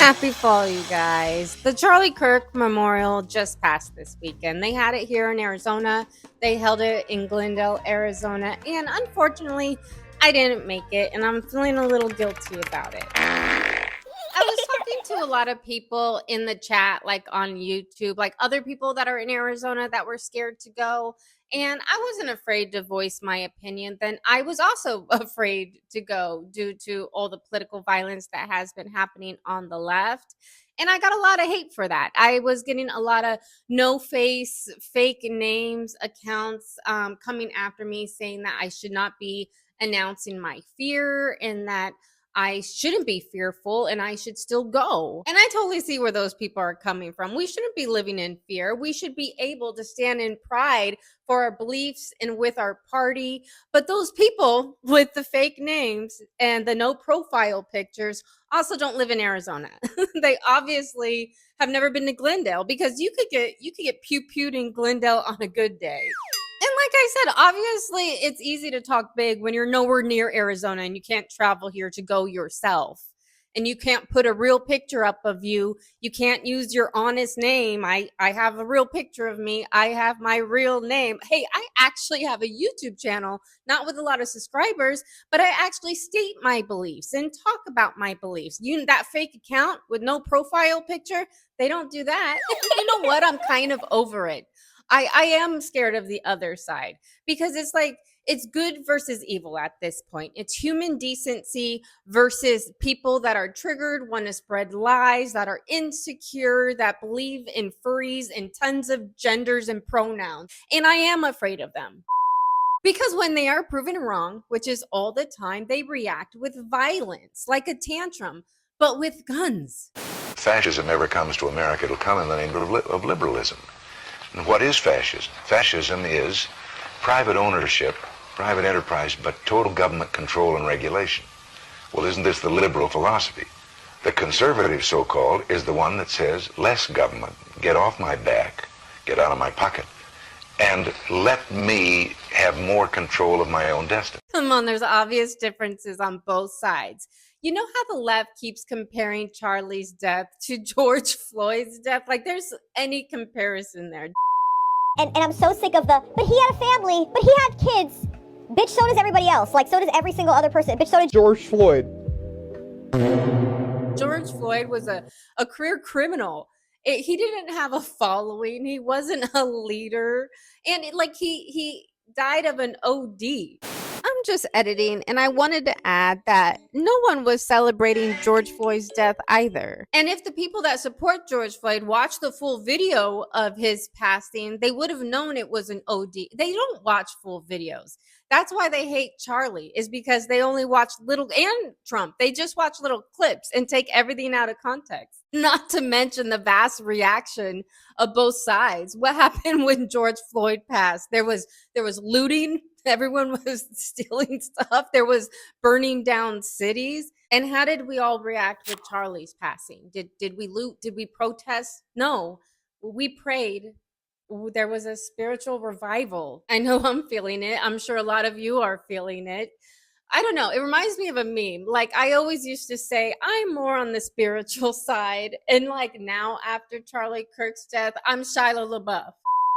Happy fall, you guys. The Charlie Kirk Memorial just passed this weekend. They had it here in Arizona. They held it in Glendale, Arizona. And unfortunately, I didn't make it, and I'm feeling a little guilty about it. I was talking to a lot of people in the chat, like on YouTube, like other people that are in Arizona that were scared to go. And I wasn't afraid to voice my opinion. Then I was also afraid to go due to all the political violence that has been happening on the left. And I got a lot of hate for that. I was getting a lot of no face, fake names, accounts coming after me saying that I should not be announcing my fear and that I shouldn't be fearful and I should still go. And I totally see where those people are coming from. We shouldn't be living in fear. We should be able to stand in pride for our beliefs and with our party. But those people with the fake names and the no profile pictures also don't live in Arizona. They obviously have never been to Glendale, because you could get pew-pewed in Glendale on a good day. And like I said, obviously it's easy to talk big when you're nowhere near Arizona and you can't travel here to go yourself. And you can't put a real picture up of you. You can't use your honest name. I have a real picture of me. I have my real name. Hey, I actually have a YouTube channel, not with a lot of subscribers, but I actually state my beliefs and talk about my beliefs. That fake account with no profile picture, they don't do that. You know what? I'm kind of over it. I am scared of the other side, because it's like it's good versus evil at this point. It's human decency versus people that are triggered, want to spread lies, that are insecure, that believe in furries and tons of genders and pronouns. And I am afraid of them. Because when they are proven wrong, which is all the time, they react with violence, like a tantrum, but with guns. If fascism ever comes to America, it'll come in the name of liberalism. And what is fascism? Fascism is private ownership, private enterprise, but total government control and regulation. Well, isn't this the liberal philosophy? The conservative, so-called, is the one that says less government, get off my back, get out of my pocket, and let me have more control of my own destiny. Come on, there's obvious differences on both sides. You know how the left keeps comparing Charlie's death to George Floyd's death? Like there's any comparison there. And I'm so sick of but he had a family, but he had kids. Bitch, so does everybody else. Like, so does every single other person. Bitch, so does George Floyd. George Floyd was a career criminal. He didn't have a following. He wasn't a leader. And he died of an OD. I'm just editing, and I wanted to add that no one was celebrating George Floyd's death either. And if the people that support George Floyd watched the full video of his passing, they would have known it was an OD. They don't watch full videos. That's why they hate Charlie, is because they only watch and Trump. They just watch little clips and take everything out of context. Not to mention the vast reaction of both sides. What happened when George Floyd passed? There was looting. Everyone was stealing stuff. There was burning down cities. And how did we all react with Charlie's passing? Did we loot? Did we protest? No, we prayed. There was a spiritual revival. I know I'm feeling it. I'm sure a lot of you are feeling it. I don't know. It reminds me of a meme. Like I always used to say, I'm more on the spiritual side. And like now after Charlie Kirk's death, I'm Shia LaBeouf.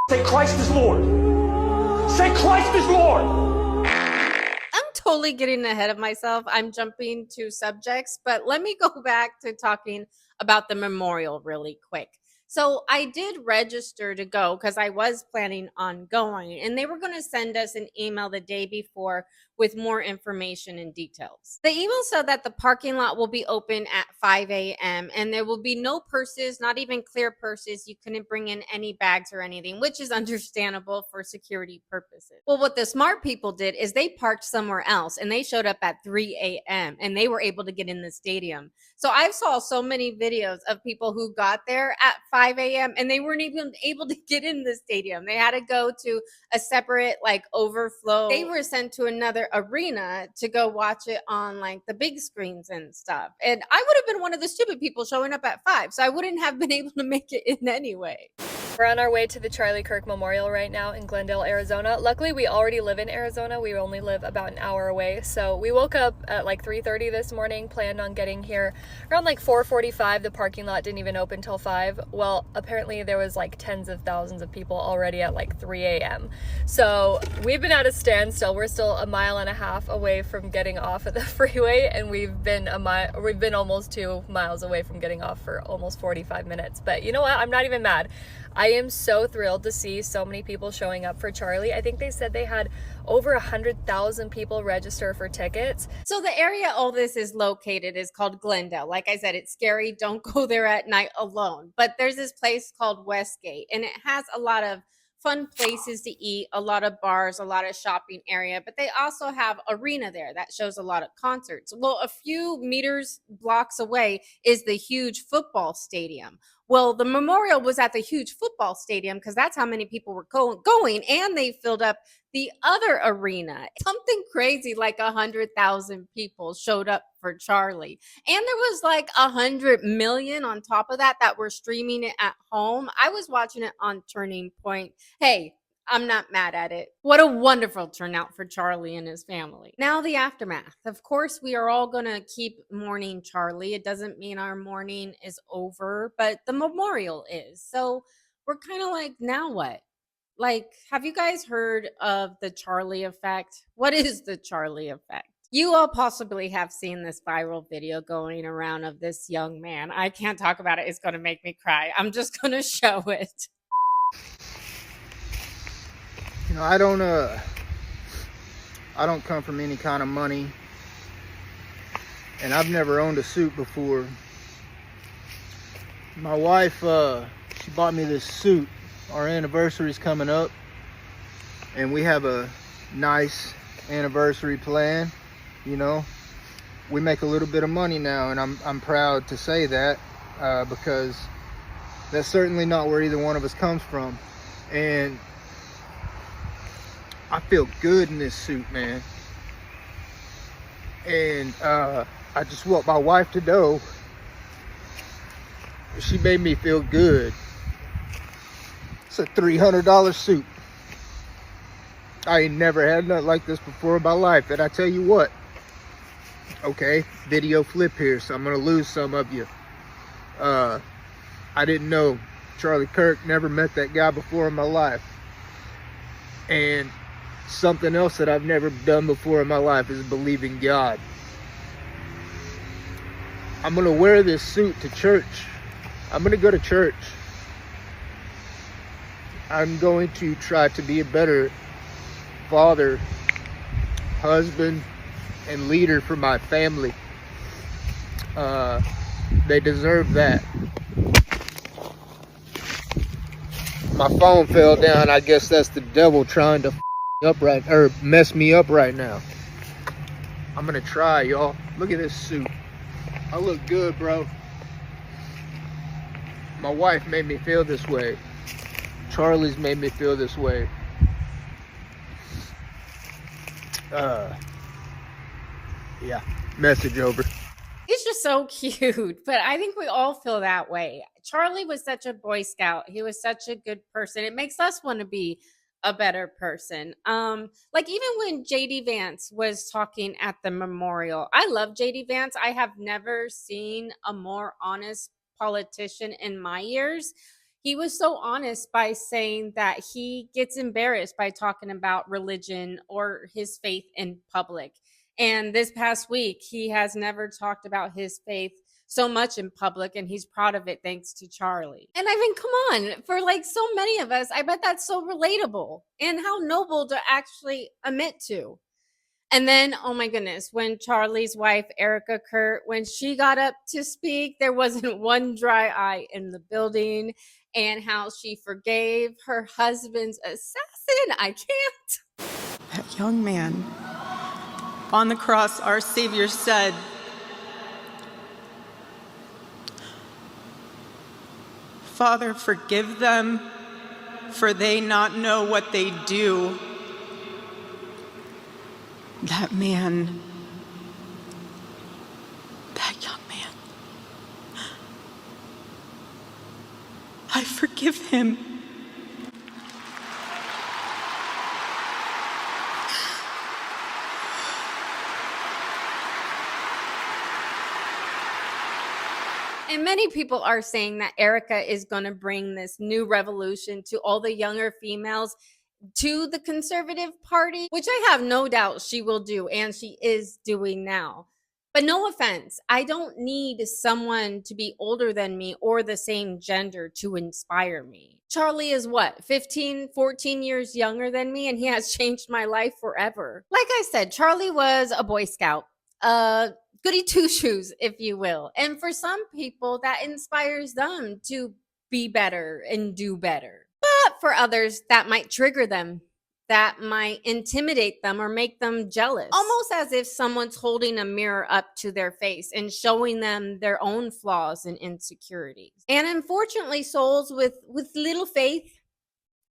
Say Christ is Lord. Say Christ is Lord. I'm totally getting ahead of myself. I'm jumping to subjects, but let me go back to talking about the memorial really quick. So I did register to go because I was planning on going, and they were going to send us an email the day before with more information and details. The email said that the parking lot will be open at 5 a.m. and there will be no purses, not even clear purses. You couldn't bring in any bags or anything, which is understandable for security purposes. Well, what the smart people did is they parked somewhere else and they showed up at 3 a.m. and they were able to get in the stadium. So I saw so many videos of people who got there at 5 a.m. and they weren't even able to get in the stadium. They had to go to a separate overflow. They were sent to another arena to go watch it on the big screens and stuff. And I would have been one of the stupid people showing up at 5. So I wouldn't have been able to make it in anyway. We're on our way to the Charlie Kirk Memorial right now in Glendale, Arizona. Luckily, we already live in Arizona. We only live about an hour away. So we woke up at like 3:30 this morning, planned on getting here around like 4:45. The parking lot didn't even open till 5. Well, apparently there was like tens of thousands of people already at like 3 a.m. So we've been at a standstill. We're still a mile and a half away from getting off of the freeway, and we've been almost 2 miles away from getting off for almost 45 minutes. But you know what? I'm not even mad. I am so thrilled to see so many people showing up for Charlie. I think they said they had over 100,000 people register for tickets. So the area all this is located is called Glendale. Like I said, it's scary. Don't go there at night alone. But there's this place called Westgate, and it has a lot of fun places to eat, a lot of bars, a lot of shopping area, but they also have arena there that shows a lot of concerts. Well, a few blocks away is the huge football stadium. Well, the memorial was at the huge football stadium because that's how many people were going, and they filled up the other arena. Something crazy like 100,000 people showed up for Charlie. And there was like 100 million on top of that were streaming it at home. I was watching it on Turning Point. Hey, I'm not mad at it. What a wonderful turnout for Charlie and his family. Now the aftermath. Of course, we are all going to keep mourning Charlie. It doesn't mean our mourning is over, but the memorial is. So we're kind of like, now what? Like, have you guys heard of the Charlie effect? What is the Charlie effect? You all possibly have seen this viral video going around of this young man. I can't talk about it. It's going to make me cry. I'm just going to show it. You know, I don't come from any kind of money, and I've never owned a suit before. My wife, she bought me this suit. Our anniversary's coming up, and we have a nice anniversary plan. You know, we make a little bit of money now, and I'm proud to say that, because that's certainly not where either one of us comes from. And I feel good in this suit, man. And I just want my wife to know she made me feel good. It's a $300 suit. I ain't never had nothing like this before in my life. And I tell you what, okay, video flip here, so I'm gonna lose some of you. I didn't know Charlie Kirk, never met that guy before in my life. And something else that I've never done before in my life is believe in God. I'm gonna wear this suit to church. I'm gonna go to church. I'm going to try to be a better father, husband, and leader for my family. They deserve that. My phone fell down. I guess that's the devil trying to mess me up right now. I'm gonna try, y'all. Look at this suit. I look good, bro. My wife made me feel this way. Charlie's made me feel this way. Yeah, message over. He's just so cute, but I think we all feel that way. Charlie was such a Boy Scout. He was such a good person. It makes us want to be a better person. Like even when JD Vance was talking at the memorial, I love JD Vance. I have never seen a more honest politician in my years. He was so honest by saying that he gets embarrassed by talking about religion or his faith in public. And this past week, he has never talked about his faith so much in public, and he's proud of it thanks to Charlie. And I mean, come on, for like so many of us, I bet that's so relatable and how noble to actually admit to. And then, oh my goodness, when Charlie's wife, Erika Kirk, when she got up to speak, there wasn't one dry eye in the building, and how she forgave her husband's assassin. I can't. That young man on the cross, our Savior said, "Father, forgive them, for they not know what they do." That man, that young man, I forgive him. And many people are saying that Erika is going to bring this new revolution to all the younger females to the conservative party, which I have no doubt she will do, and she is doing now. But no offense, I don't need someone to be older than me or the same gender to inspire me. Charlie is what, 15, 14 years younger than me, and he has changed my life forever. Like I said, Charlie was a Boy Scout, goody two shoes, if you will. And for some people, that inspires them to be better and do better. But for others, that might trigger them. That might intimidate them or make them jealous. Almost as if someone's holding a mirror up to their face and showing them their own flaws and insecurities. And unfortunately, souls with little faith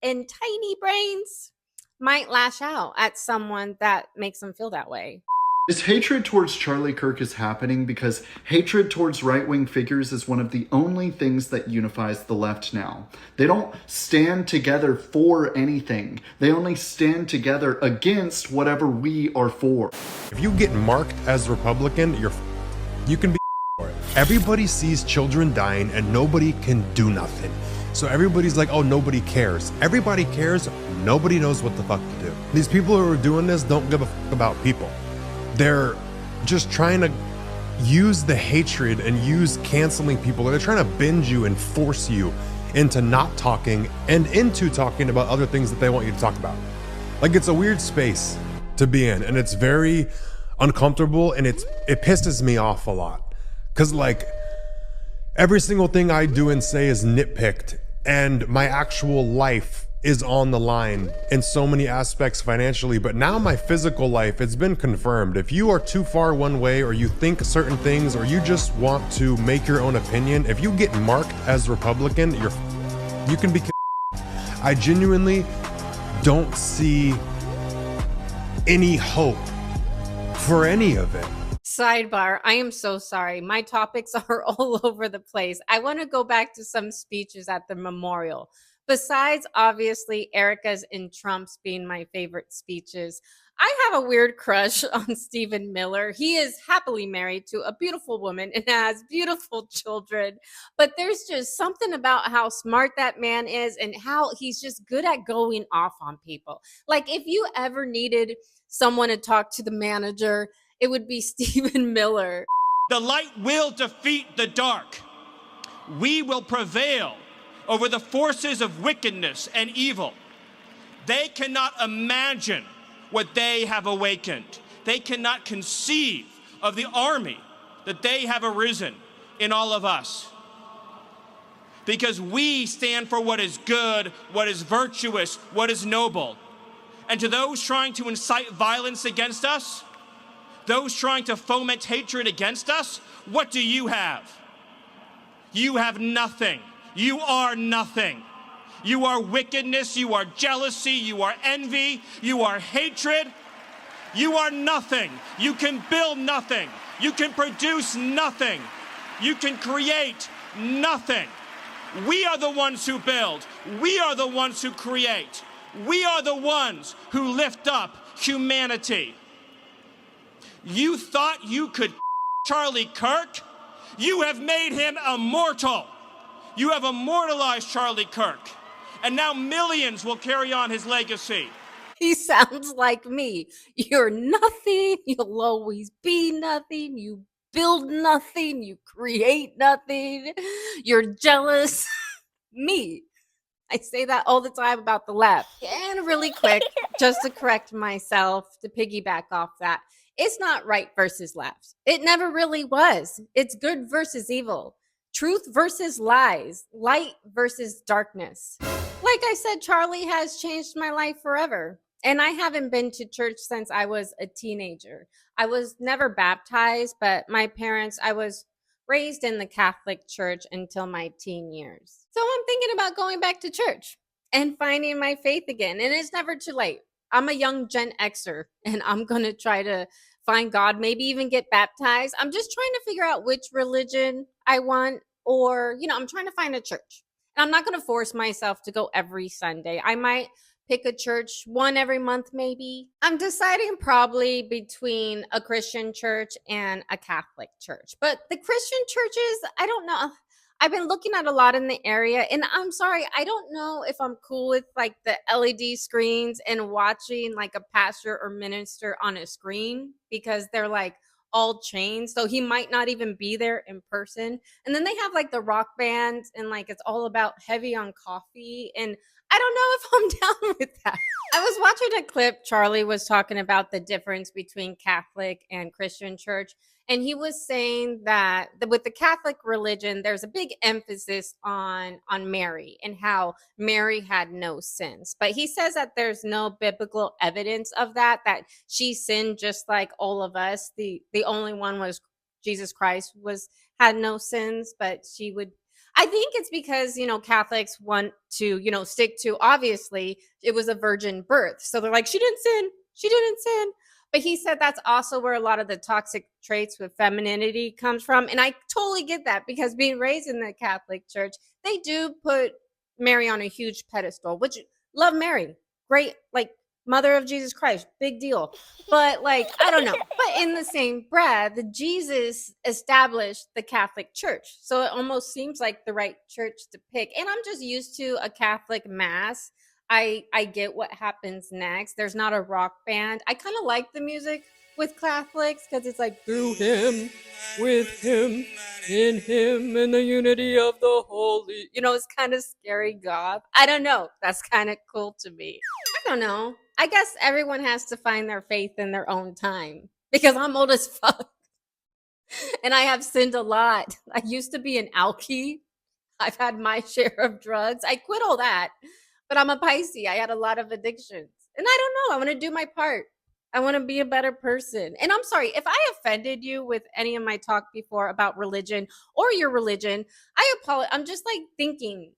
and tiny brains might lash out at someone that makes them feel that way. This hatred towards Charlie Kirk is happening because hatred towards right-wing figures is one of the only things that unifies the left now. They don't stand together for anything. They only stand together against whatever we are for. If you get marked as Republican, you can be for it. Everybody sees children dying and nobody can do nothing. So everybody's like, oh, nobody cares. Everybody cares. Nobody knows what the fuck to do. These people who are doing this don't give a fuck about people. They're just trying to use the hatred and use canceling people. They're trying to bend you and force you into not talking and into talking about other things that they want you to talk about. Like, it's a weird space to be in, and it's very uncomfortable, and it pisses me off a lot. Cause like every single thing I do and say is nitpicked, and my actual life is on the line in so many aspects financially, but now my physical life, it's been confirmed. If you are too far one way, or you think certain things, or you just want to make your own opinion, if you get marked as Republican, you can be. I genuinely don't see any hope for any of it. Sidebar, I am so sorry. My topics are all over the place. I want to go back to some speeches at the memorial. Besides, obviously, Erika's and Trump's being my favorite speeches, I have a weird crush on Stephen Miller. He is happily married to a beautiful woman and has beautiful children. But there's just something about how smart that man is and how he's just good at going off on people. Like, if you ever needed someone to talk to the manager, it would be Stephen Miller. The light will defeat the dark. We will prevail over the forces of wickedness and evil. They cannot imagine what they have awakened. They cannot conceive of the army that they have arisen in all of us. Because we stand for what is good, what is virtuous, what is noble. And to those trying to incite violence against us, those trying to foment hatred against us, what do you have? You have nothing. You are nothing. You are wickedness, you are jealousy, you are envy, you are hatred. You are nothing. You can build nothing. You can produce nothing. You can create nothing. We are the ones who build. We are the ones who create. We are the ones who lift up humanity. You thought you could Charlie Kirk? You have made him immortal. You have immortalized Charlie Kirk, and now millions will carry on his legacy. He sounds like me. You're nothing. You'll always be nothing. You build nothing. You create nothing. You're jealous. Me. I say that all the time about the left. And really quick, just to correct myself, to piggyback off that, it's not right versus left. It never really was. It's good versus evil. Truth versus lies, light versus darkness. Like I said, Charlie has changed my life forever. And I haven't been to church since I was a teenager. I was never baptized, but my parents, I was raised in the Catholic Church until my teen years. So I'm thinking about going back to church and finding my faith again. And it's never too late. I'm a young Gen Xer, and I'm going to try to find God, maybe even get baptized. I'm just trying to figure out which religion I want, or, I'm trying to find a church. And I'm not going to force myself to go every Sunday. I might pick a church, one every month maybe. I'm deciding probably between a Christian church and a Catholic church. But the Christian churches, I don't know. I've been looking at a lot in the area, and I'm sorry, I don't know if I'm cool with like the LED screens and watching like a pastor or minister on a screen, because they're like all chained, so he might not even be there in person. And then they have like the rock bands, and like it's all about heavy on coffee, and I don't know if I'm down with that. I was watching a clip. Charlie was talking about the difference between Catholic and Christian church. And he was saying that with the Catholic religion, there's a big emphasis on Mary and how Mary had no sins. But he says that there's no biblical evidence of that she sinned just like all of us. The only one was Jesus Christ had no sins, but she would. I think it's because, Catholics want to, stick to, obviously, it was a virgin birth. So they're like, she didn't sin. She didn't sin. But he said that's also where a lot of the toxic traits with femininity comes from. And I totally get that, because being raised in the Catholic Church, they do put Mary on a huge pedestal, which love Mary. Great, like mother of Jesus Christ, big deal. But like, I don't know. But in the same breath, Jesus established the Catholic Church. So it almost seems like the right church to pick. And I'm just used to a Catholic mass. I get what happens next. There's not a rock band. I kind of like the music with Catholics because it's like through him, with him, in him, in the unity of the holy. It's kind of scary goth. I don't know. That's kind of cool to me. I don't know. I guess everyone has to find their faith in their own time, because I'm old as fuck and I have sinned a lot. I used to be an alkie. I've had my share of drugs. I quit all that. But I'm a Pisces. I had a lot of addictions. And I don't know. I want to do my part. I want to be a better person. And I'm sorry if I offended you with any of my talk before about religion or your religion. I apologize. I'm just like thinking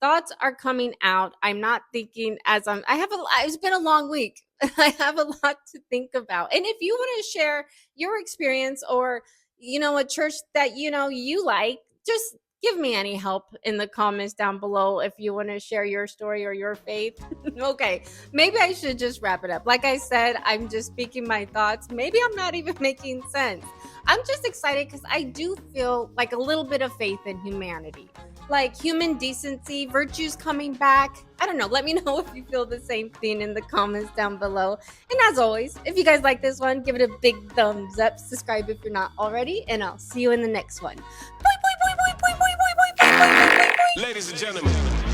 thoughts are coming out. I'm not thinking it's been a long week. I have a lot to think about. And if you want to share your experience or, a church that, you like, just give me any help in the comments down below if you want to share your story or your faith. Okay, maybe I should just wrap it up. Like I said, I'm just speaking my thoughts. Maybe I'm not even making sense. I'm just excited because I do feel like a little bit of faith in humanity. Like human decency, virtues coming back. I don't know. Let me know if you feel the same thing in the comments down below. And as always, if you guys like this one, give it a big thumbs up. Subscribe if you're not already. And I'll see you in the next one. Ladies and gentlemen.